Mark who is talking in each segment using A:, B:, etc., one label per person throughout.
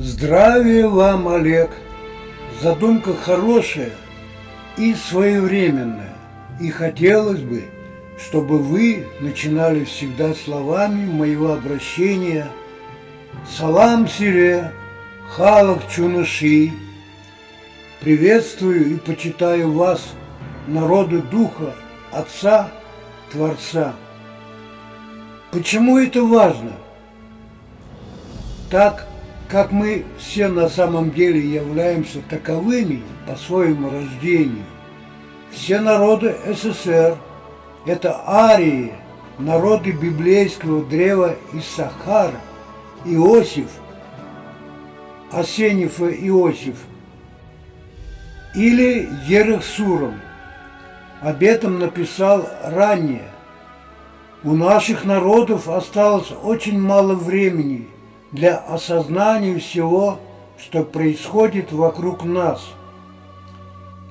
A: Здравия вам, Олег! Задумка хорошая и своевременная. И хотелось бы, чтобы вы начинали всегда словами моего обращения «Салам сире, халах чунаши». Приветствую и почитаю вас, народы Духа, Отца, Творца. Почему это важно? Так как мы все на самом деле являемся таковыми по своему рождению. Все народы СССР – это арии, народы библейского древа Иссахар, Иосиф, Осениф и Иосиф, или Ерах Суром. Об этом написал ранее. У наших народов осталось очень мало времени для осознания всего, что происходит вокруг нас.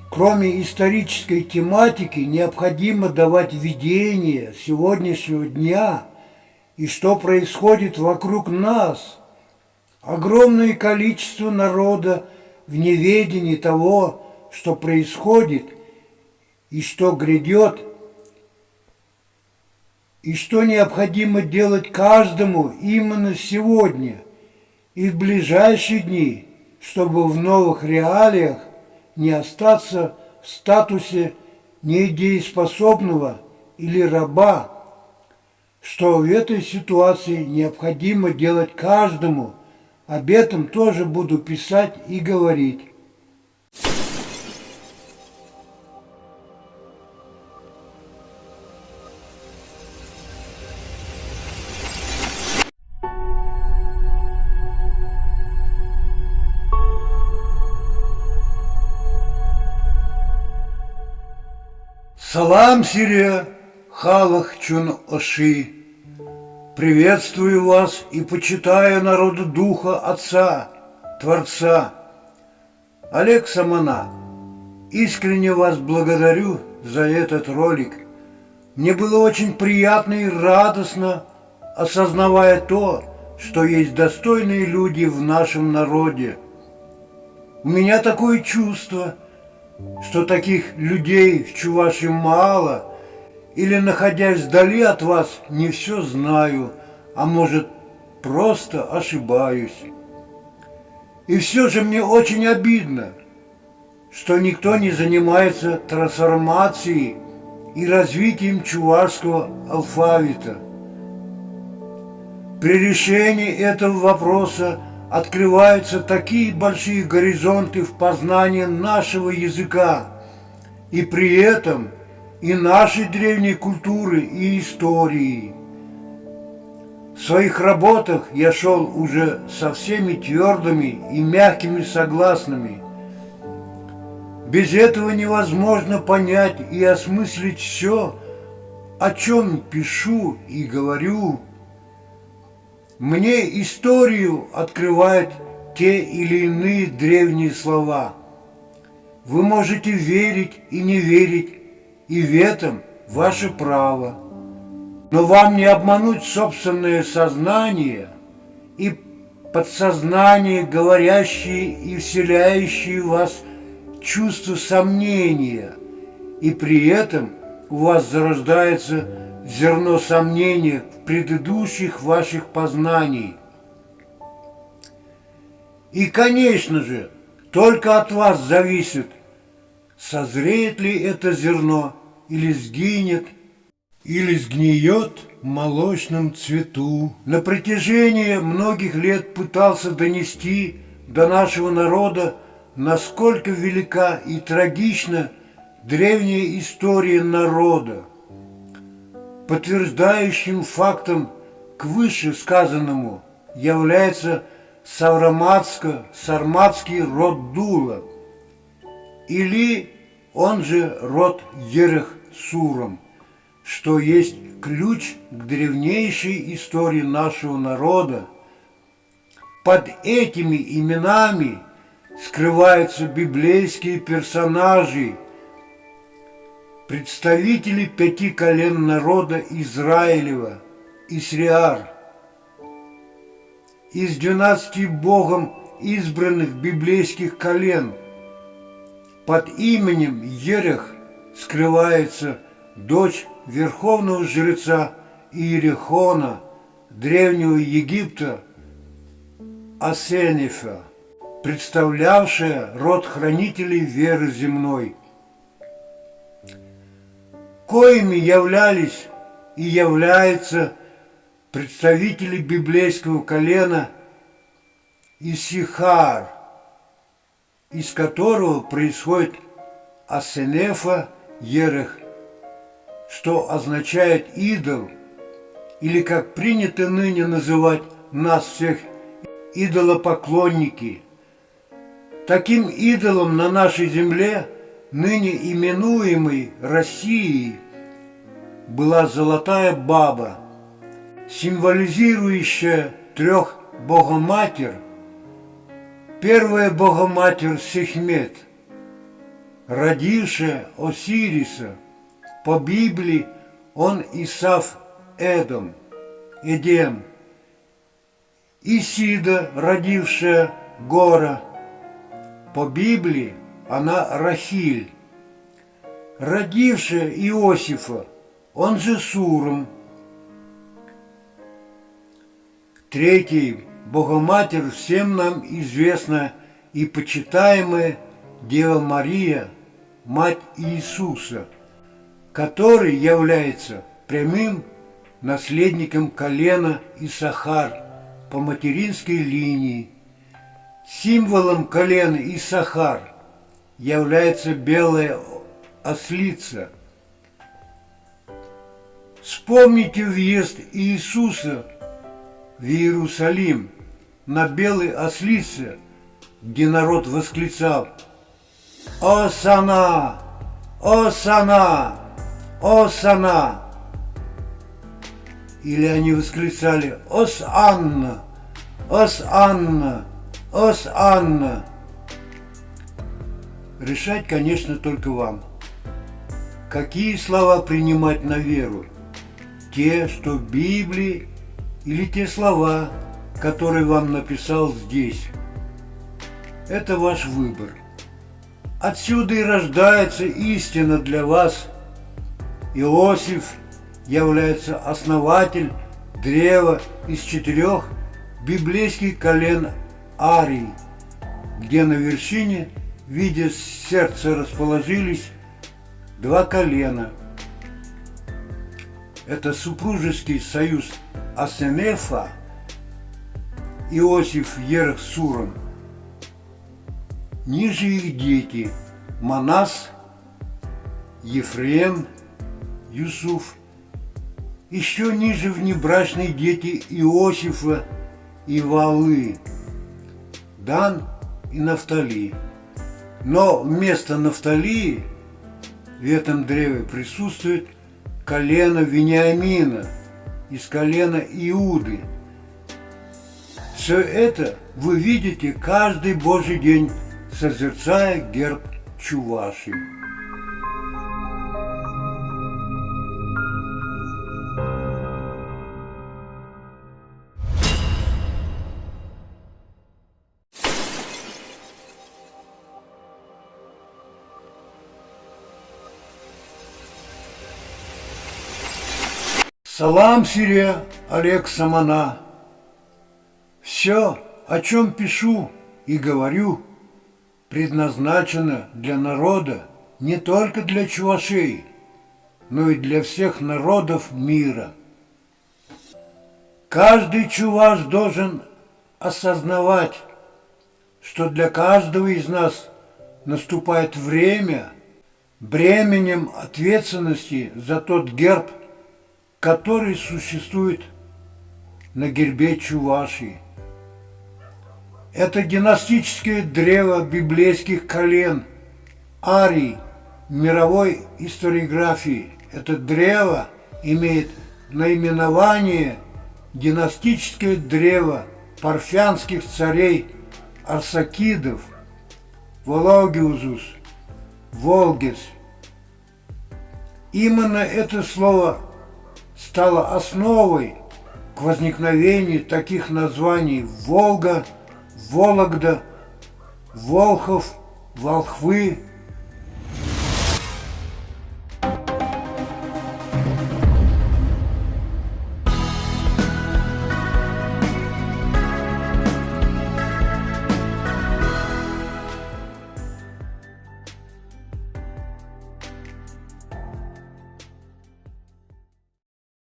A: Кроме исторической тематики, необходимо давать видение сегодняшнего дня и что происходит вокруг нас. Огромное количество народа в неведении того, что происходит и что грядет, и что необходимо делать каждому именно сегодня и в ближайшие дни, чтобы в новых реалиях не остаться в статусе недееспособного или раба, что в этой ситуации необходимо делать каждому. Об этом тоже буду писать и говорить. Салам сире, халах чун оши. Приветствую вас и почитаю народу Духа Отца, Творца. Олег Самана, искренне вас благодарю за этот ролик. Мне было очень приятно и радостно, осознавая то, что есть достойные люди в нашем народе. У меня такое чувство, что таких людей в Чувашии мало, или, находясь вдали от вас, не все знаю, а может, просто ошибаюсь. И все же мне очень обидно, что никто не занимается трансформацией и развитием чувашского алфавита. При решении этого вопроса открываются такие большие горизонты в познании нашего языка, и при этом и нашей древней культуры и истории. В своих работах я шел уже со всеми твердыми и мягкими согласными. Без этого невозможно понять и осмыслить все, о чем пишу и говорю. Мне историю открывают те или иные древние слова. Вы можете верить и не верить, и в этом ваше право. Но вам не обмануть собственное сознание и подсознание, говорящие и вселяющие в вас чувство сомнения, и при этом у вас зарождается зерно сомнения в предыдущих ваших познаний. И, конечно же, только от вас зависит, созреет ли это зерно, или сгинет, или сгниет в молочном цвету. На протяжении многих лет пытался донести до нашего народа, насколько велика и трагична древняя история народа. Подтверждающим фактом к вышесказанному является сарматский род Дула, или он же род Ерах Суром, что есть ключ к древнейшей истории нашего народа. Под этими именами скрываются библейские персонажи, представители 5 колен народа Израилева, Исриар, из 12 Богом избранных библейских колен. Под именем Ерех скрывается дочь верховного жреца Иерихона, древнего Египта, Асенефа, представлявшая род хранителей веры земной, коими являлись и являются представители библейского колена Иссихар, из которого происходит Асенефа Ерех, что означает идол, или, как принято ныне называть нас всех, идолопоклонники. Таким идолом на нашей земле, ныне именуемой Россией, была золотая баба, символизирующая трех богоматер. Первая богоматерь Сехмет, родившая Осириса, по Библии он Исав Эдом, Эдем. Исида, родившая Гора, по Библии она Рахиль. Родившая Иосифа, он же Суром. Третий Богоматерь всем нам известна и почитаемая Дева Мария, Мать Иисуса, который является прямым наследником колена Иссахар по материнской линии. Символом колена Иссахар является белая ослица. Вспомните въезд Иисуса в Иерусалим на белой ослице, где народ восклицал: «Осанна! Осанна! Осанна!» Или они восклицали: «Ос-Анна! Ос-Анна! Ос-Анна!» Решать, конечно, только вам. Какие слова принимать на веру? Те, что в Библии, или те слова, которые вам написал здесь? Это ваш выбор. Отсюда и рождается истина для вас. Иосиф является основатель древа из 4 библейских колен Арии, где на вершине в виде сердца расположились 2 колена. Это супружеский союз Асенефа, Иосиф Ерех Суром. Ниже их дети Манас, Ефрем, Юсуф. Еще ниже внебрачные дети Иосифа и Валы, Дан и Нафтали. Но вместо Нафталии в этом древе присутствует колено Вениамина из колена Иуды. Все это вы видите каждый Божий день, созерцая герб Чувашии. Салам сире, Олег Самана. Все, о чем пишу и говорю, предназначено для народа, не только для чувашей, но и для всех народов мира. Каждый чуваш должен осознавать, что для каждого из нас наступает время, бременем ответственности за тот герб, который существует на гербе Чувашии. Это династическое древо библейских колен Арий мировой историографии. Это древо имеет наименование династическое древо парфянских царей Арсакидов, Вологиузус, Волгес. Именно это слово стало основой к возникновению таких названий Волга, Вологда, Волхов, волхвы,